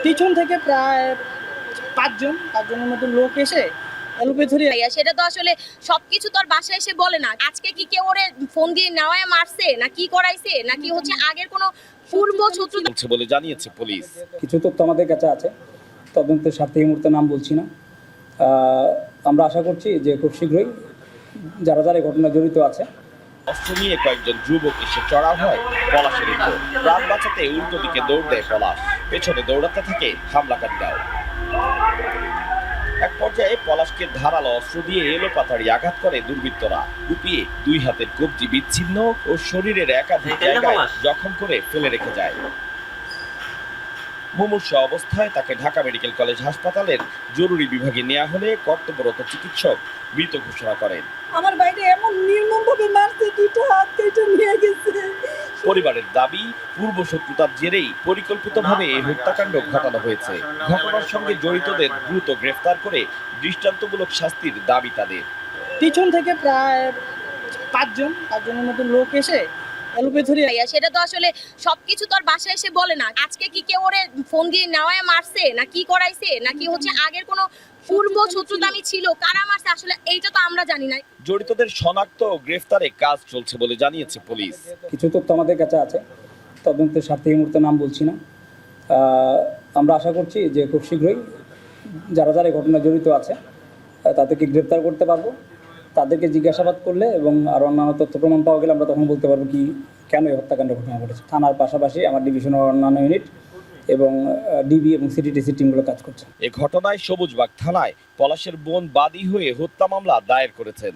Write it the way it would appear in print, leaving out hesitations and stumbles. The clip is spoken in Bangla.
পিছন থেকে প্রায় পাঁচজনের মতো লোক এসে এলোপেথরি। সেটা তো আসলে সবকিছু তোর বাসায় এসে বলে না। আজকে কি কেউ ওরে ফোন দিয়ে নেওয়ায় মারছে না কি করাইছে নাকি হচ্ছে আগের কোনো পূর্ব শত্রুতা চলছে বলে জানিয়েছে পুলিশ। কিছু তথ্য আমাদের কাছে আছে, তদন্তের স্বার্থে এই মুহূর্তে নাম বলছি না। আমরা আশা করছি যে খুব শীঘ্রই যারা যারা এই ঘটনায় জড়িত আছে। অস্ত্র নিয়ে কয়েকজন যুবক এসে চড়া হয় পলাশের উপর। প্রাণ বাঁচাতে উল্টো দিকে দৌড় দেয় পলাশ, পেছনে দৌড়াতে থাকে হামলাকারীরাও। এক পর্যায়ে পলাশকে ধারালো অস্ত্র দিয়ে এলোপাতাড়ি আঘাত করে দুর্বৃত্তরা। কুপিয়ে দুই হাতের কবজি বিচ্ছিন্ন ও শরীরের একাধিক জায়গায় জখম করে ফেলে রেখে যায়। মুমূর্ষু অবস্থায় তাকে ঢাকা মেডিকেল কলেজ হাসপাতালের জরুরি বিভাগে নেওয়া হলে কর্তব্যরত চিকিৎসক মৃত ঘোষণা করেন। আমার বাইরে এমন নির্মমভাবে মারছে, দুইটা হাত কেটে নিয়ে গেছে। পরিবারের দাবি, পূর্ব শত্রুতার জেরেই পরিকল্পিতভাবে এই হত্যাকাণ্ড ঘটানো হয়েছে। ঘটনার সঙ্গে জড়িতদের দ্রুত গ্রেফতার করে দৃষ্টান্তমূলক শাস্তির দাবি তাদের। পিছন থেকে প্রায় পাঁচজনের মতো লোক এসে এলোপেথরি। সেটা তো আসলে সবকিছু তোর বাসায় এসে বলে না। আজকে কি কেউ ওরে ফোন দিয়ে নেওয়ায় মারছে না কি করাইছে নাকি হচ্ছে আগের কোনো পূর্ব শত্রুতামি ছিল, কারা মারছে আসলে এইটা তো আমরা জানি না। জড়িতদের শনাক্ত ও গ্রেফতারে কাজ চলছে বলে জানিয়েছে পুলিশ। কিছু তথ্য আমাদের কাছে আছে, তদন্তের স্বার্থে এই মুহূর্তে নাম বলছি না। আমরা আশা করছি যে খুব শীঘ্রই যারা যারা এই ঘটনায় জড়িত আছে তাদেরকে গ্রেফতার করতে পারবো। তাদেরকে জিজ্ঞাসাবাদ করলে এবং আরও অন্যান্য তথ্য প্রমাণ পাওয়া গেলে আমরা তখন বলতে পারবো কি কেন এই হত্যাকাণ্ড ঘটনা ঘটেছে। থানার পাশাপাশি আমার ডিভিশনের অন্যান্য ইউনিট এবং ডিবি এবং সিটিটিসি টিমগুলো কাজ করছে। এ ঘটনায় সবুজবাগ থানায় পলাশের বোন বাদী হয়ে হত্যা মামলা দায়ের করেছেন।